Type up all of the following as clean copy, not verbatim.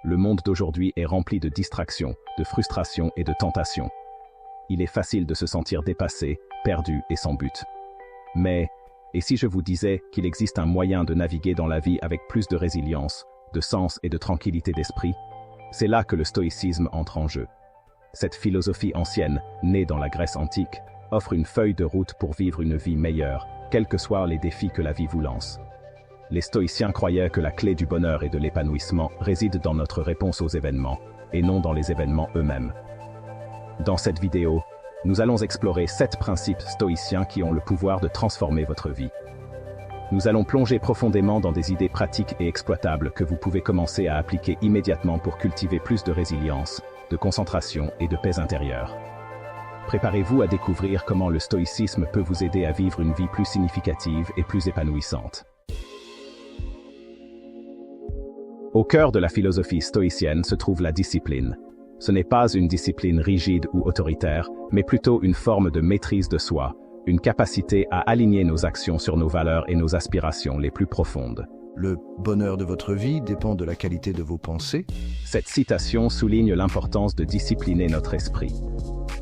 Le monde d'aujourd'hui est rempli de distractions, de frustrations et de tentations. Il est facile de se sentir dépassé, perdu et sans but. Mais, et si je vous disais qu'il existe un moyen de naviguer dans la vie avec plus de résilience, de sens et de tranquillité d'esprit? C'est là que le stoïcisme entre en jeu. Cette philosophie ancienne, née dans la Grèce antique, offre une feuille de route pour vivre une vie meilleure, quels que soient les défis que la vie vous lance. Les stoïciens croyaient que la clé du bonheur et de l'épanouissement réside dans notre réponse aux événements, et non dans les événements eux-mêmes. Dans cette vidéo, nous allons explorer 7 principes stoïciens qui ont le pouvoir de transformer votre vie. Nous allons plonger profondément dans des idées pratiques et exploitables que vous pouvez commencer à appliquer immédiatement pour cultiver plus de résilience, de concentration et de paix intérieure. Préparez-vous à découvrir comment le stoïcisme peut vous aider à vivre une vie plus significative et plus épanouissante. Au cœur de la philosophie stoïcienne se trouve la discipline. Ce n'est pas une discipline rigide ou autoritaire, mais plutôt une forme de maîtrise de soi, une capacité à aligner nos actions sur nos valeurs et nos aspirations les plus profondes. Le bonheur de votre vie dépend de la qualité de vos pensées. Cette citation souligne l'importance de discipliner notre esprit.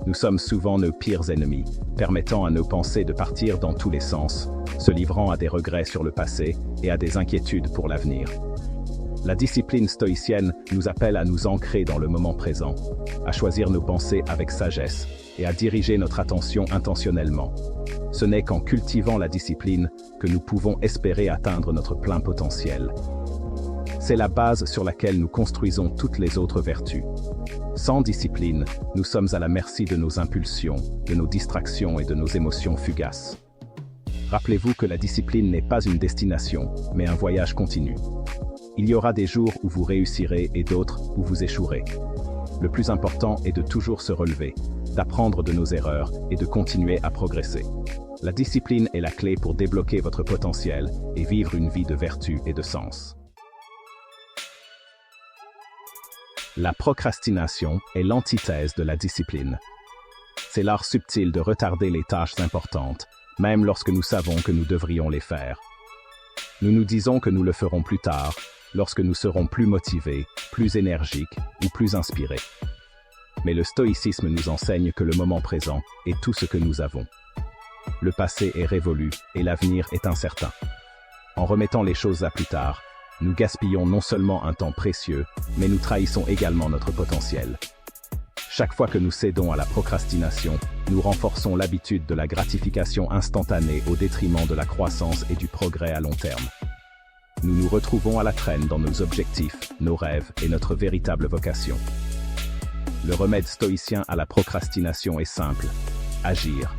Nous sommes souvent nos pires ennemis, permettant à nos pensées de partir dans tous les sens, se livrant à des regrets sur le passé et à des inquiétudes pour l'avenir. La discipline stoïcienne nous appelle à nous ancrer dans le moment présent, à choisir nos pensées avec sagesse et à diriger notre attention intentionnellement. Ce n'est qu'en cultivant la discipline que nous pouvons espérer atteindre notre plein potentiel. C'est la base sur laquelle nous construisons toutes les autres vertus. Sans discipline, nous sommes à la merci de nos impulsions, de nos distractions et de nos émotions fugaces. Rappelez-vous que la discipline n'est pas une destination, mais un voyage continu. Il y aura des jours où vous réussirez et d'autres où vous échouerez. Le plus important est de toujours se relever, d'apprendre de nos erreurs et de continuer à progresser. La discipline est la clé pour débloquer votre potentiel et vivre une vie de vertu et de sens. La procrastination est l'antithèse de la discipline. C'est l'art subtil de retarder les tâches importantes, même lorsque nous savons que nous devrions les faire. Nous nous disons que nous le ferons plus tard, lorsque nous serons plus motivés, plus énergiques ou plus inspirés. Mais le stoïcisme nous enseigne que le moment présent est tout ce que nous avons. Le passé est révolu et l'avenir est incertain. En remettant les choses à plus tard, nous gaspillons non seulement un temps précieux, mais nous trahissons également notre potentiel. Chaque fois que nous cédons à la procrastination, nous renforçons l'habitude de la gratification instantanée au détriment de la croissance et du progrès à long terme. Nous nous retrouvons à la traîne dans nos objectifs, nos rêves et notre véritable vocation. Le remède stoïcien à la procrastination est simple: agir.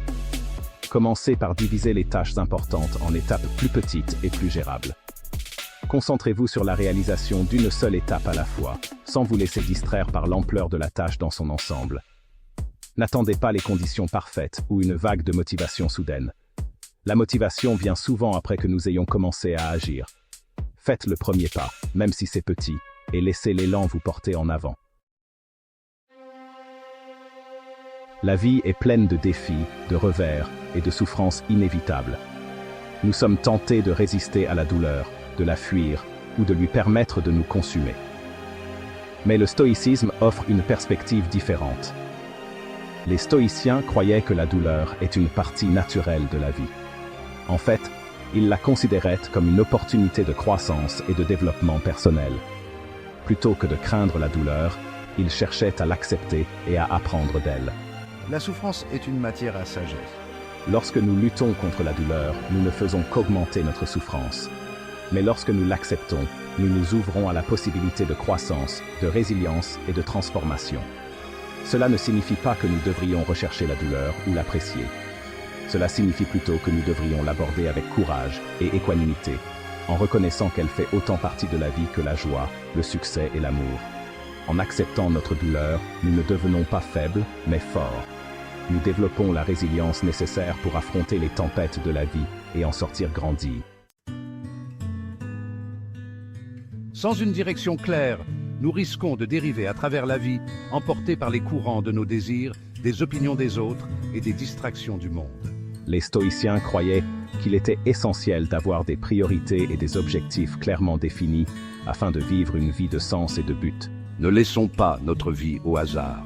Commencez par diviser les tâches importantes en étapes plus petites et plus gérables. Concentrez-vous sur la réalisation d'une seule étape à la fois, sans vous laisser distraire par l'ampleur de la tâche dans son ensemble. N'attendez pas les conditions parfaites ou une vague de motivation soudaine. La motivation vient souvent après que nous ayons commencé à agir. Faites le premier pas, même si c'est petit, et laissez l'élan vous porter en avant. La vie est pleine de défis, de revers et de souffrances inévitables. Nous sommes tentés de résister à la douleur, de la fuir ou de lui permettre de nous consumer. Mais le stoïcisme offre une perspective différente. Les stoïciens croyaient que la douleur est une partie naturelle de la vie. En fait, ils la considéraient comme une opportunité de croissance et de développement personnel. Plutôt que de craindre la douleur, ils cherchaient à l'accepter et à apprendre d'elle. La souffrance est une matière à sagesse. Lorsque nous luttons contre la douleur, nous ne faisons qu'augmenter notre souffrance. Mais lorsque nous l'acceptons, nous nous ouvrons à la possibilité de croissance, de résilience et de transformation. Cela ne signifie pas que nous devrions rechercher la douleur ou l'apprécier. Cela signifie plutôt que nous devrions l'aborder avec courage et équanimité, en reconnaissant qu'elle fait autant partie de la vie que la joie, le succès et l'amour. En acceptant notre douleur, nous ne devenons pas faibles, mais forts. Nous développons la résilience nécessaire pour affronter les tempêtes de la vie et en sortir grandis. Sans une direction claire, nous risquons de dériver à travers la vie, emportés par les courants de nos désirs, des opinions des autres et des distractions du monde. Les stoïciens croyaient qu'il était essentiel d'avoir des priorités et des objectifs clairement définis afin de vivre une vie de sens et de but. Ne laissons pas notre vie au hasard.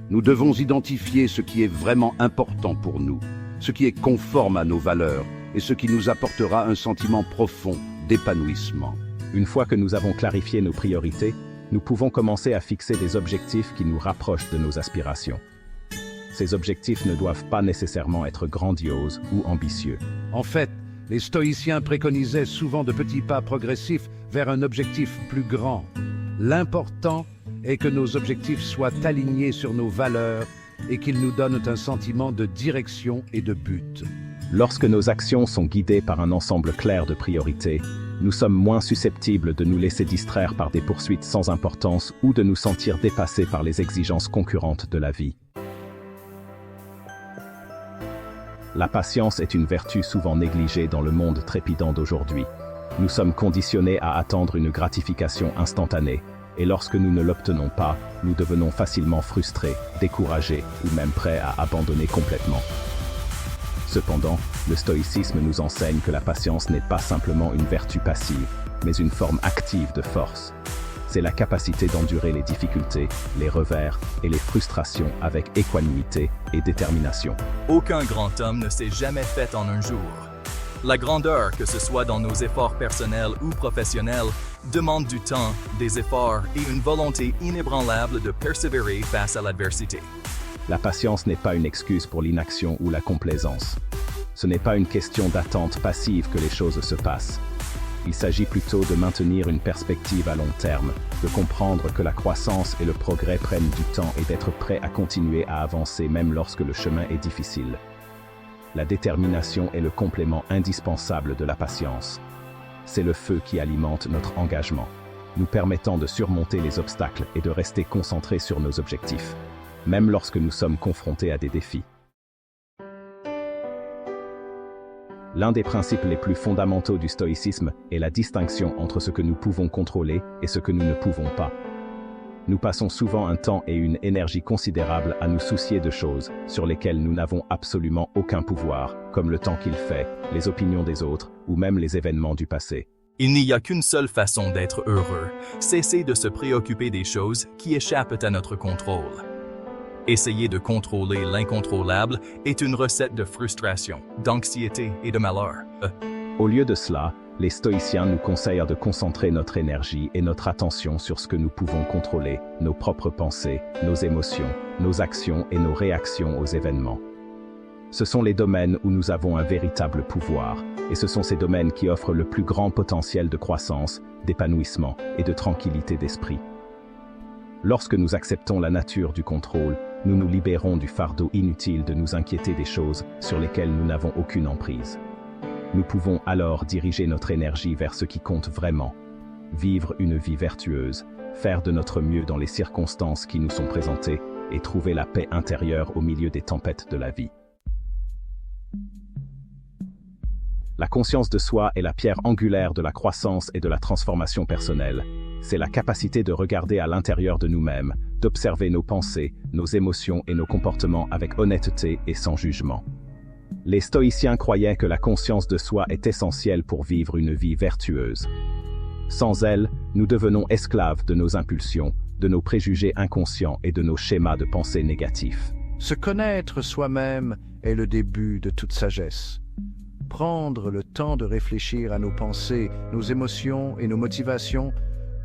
Nous devons identifier ce qui est vraiment important pour nous, ce qui est conforme à nos valeurs et ce qui nous apportera un sentiment profond d'épanouissement. Une fois que nous avons clarifié nos priorités, nous pouvons commencer à fixer des objectifs qui nous rapprochent de nos aspirations. Ces objectifs ne doivent pas nécessairement être grandioses ou ambitieux. En fait, les stoïciens préconisaient souvent de petits pas progressifs vers un objectif plus grand. L'important est que nos objectifs soient alignés sur nos valeurs et qu'ils nous donnent un sentiment de direction et de but. Lorsque nos actions sont guidées par un ensemble clair de priorités, nous sommes moins susceptibles de nous laisser distraire par des poursuites sans importance ou de nous sentir dépassés par les exigences concurrentes de la vie. La patience est une vertu souvent négligée dans le monde trépidant d'aujourd'hui. Nous sommes conditionnés à attendre une gratification instantanée, et lorsque nous ne l'obtenons pas, nous devenons facilement frustrés, découragés ou même prêts à abandonner complètement. Cependant, le stoïcisme nous enseigne que la patience n'est pas simplement une vertu passive, mais une forme active de force. C'est la capacité d'endurer les difficultés, les revers et les frustrations avec équanimité et détermination. Aucun grand homme ne s'est jamais fait en un jour. La grandeur, que ce soit dans nos efforts personnels ou professionnels, demande du temps, des efforts et une volonté inébranlable de persévérer face à l'adversité. La patience n'est pas une excuse pour l'inaction ou la complaisance. Ce n'est pas une question d'attente passive que les choses se passent. Il s'agit plutôt de maintenir une perspective à long terme, de comprendre que la croissance et le progrès prennent du temps et d'être prêt à continuer à avancer même lorsque le chemin est difficile. La détermination est le complément indispensable de la patience. C'est le feu qui alimente notre engagement, nous permettant de surmonter les obstacles et de rester concentrés sur nos objectifs, même lorsque nous sommes confrontés à des défis. L'un des principes les plus fondamentaux du stoïcisme est la distinction entre ce que nous pouvons contrôler et ce que nous ne pouvons pas. Nous passons souvent un temps et une énergie considérable à nous soucier de choses sur lesquelles nous n'avons absolument aucun pouvoir, comme le temps qu'il fait, les opinions des autres ou même les événements du passé. Il n'y a qu'une seule façon d'être heureux, cesser de se préoccuper des choses qui échappent à notre contrôle. Essayer de contrôler l'incontrôlable est une recette de frustration, d'anxiété et de malheur. Au lieu de cela, les stoïciens nous conseillent de concentrer notre énergie et notre attention sur ce que nous pouvons contrôler, nos propres pensées, nos émotions, nos actions et nos réactions aux événements. Ce sont les domaines où nous avons un véritable pouvoir, et ce sont ces domaines qui offrent le plus grand potentiel de croissance, d'épanouissement et de tranquillité d'esprit. Lorsque nous acceptons la nature du contrôle, nous nous libérons du fardeau inutile de nous inquiéter des choses sur lesquelles nous n'avons aucune emprise. Nous pouvons alors diriger notre énergie vers ce qui compte vraiment, vivre une vie vertueuse, faire de notre mieux dans les circonstances qui nous sont présentées et trouver la paix intérieure au milieu des tempêtes de la vie. La conscience de soi est la pierre angulaire de la croissance et de la transformation personnelle. C'est la capacité de regarder à l'intérieur de nous-mêmes, d'observer nos pensées, nos émotions et nos comportements avec honnêteté et sans jugement. Les stoïciens croyaient que la conscience de soi est essentielle pour vivre une vie vertueuse. Sans elle, nous devenons esclaves de nos impulsions, de nos préjugés inconscients et de nos schémas de pensée négatifs. Se connaître soi-même est le début de toute sagesse. Prendre le temps de réfléchir à nos pensées, nos émotions et nos motivations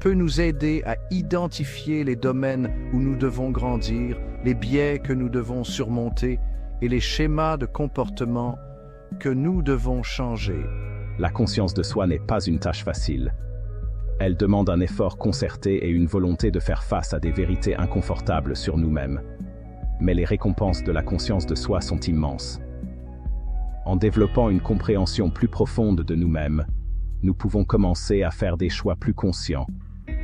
peut nous aider à identifier les domaines où nous devons grandir, les biais que nous devons surmonter et les schémas de comportement que nous devons changer. La conscience de soi n'est pas une tâche facile. Elle demande un effort concerté et une volonté de faire face à des vérités inconfortables sur nous-mêmes. Mais les récompenses de la conscience de soi sont immenses. En développant une compréhension plus profonde de nous-mêmes, nous pouvons commencer à faire des choix plus conscients,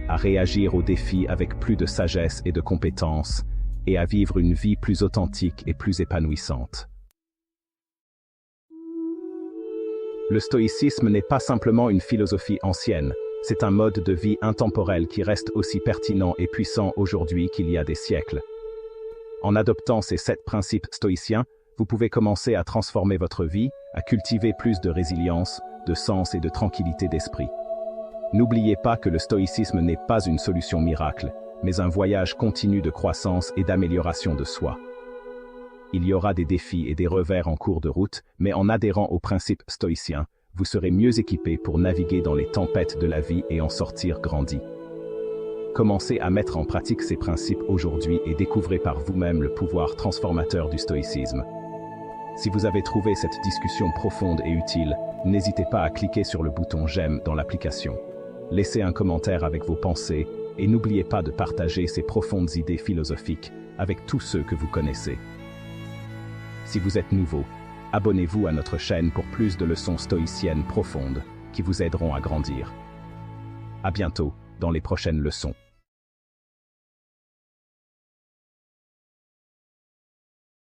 à réagir aux défis avec plus de sagesse et de compétence, et à vivre une vie plus authentique et plus épanouissante. Le stoïcisme n'est pas simplement une philosophie ancienne, c'est un mode de vie intemporel qui reste aussi pertinent et puissant aujourd'hui qu'il y a des siècles. En adoptant ces 7 principes stoïciens, vous pouvez commencer à transformer votre vie, à cultiver plus de résilience, de sens et de tranquillité d'esprit. N'oubliez pas que le stoïcisme n'est pas une solution miracle, mais un voyage continu de croissance et d'amélioration de soi. Il y aura des défis et des revers en cours de route, mais en adhérant aux principes stoïciens, vous serez mieux équipé pour naviguer dans les tempêtes de la vie et en sortir grandi. Commencez à mettre en pratique ces principes aujourd'hui et découvrez par vous-même le pouvoir transformateur du stoïcisme. Si vous avez trouvé cette discussion profonde et utile, n'hésitez pas à cliquer sur le bouton « J'aime » dans l'application. Laissez un commentaire avec vos pensées et n'oubliez pas de partager ces profondes idées philosophiques avec tous ceux que vous connaissez. Si vous êtes nouveau, abonnez-vous à notre chaîne pour plus de leçons stoïciennes profondes qui vous aideront à grandir. À bientôt dans les prochaines leçons.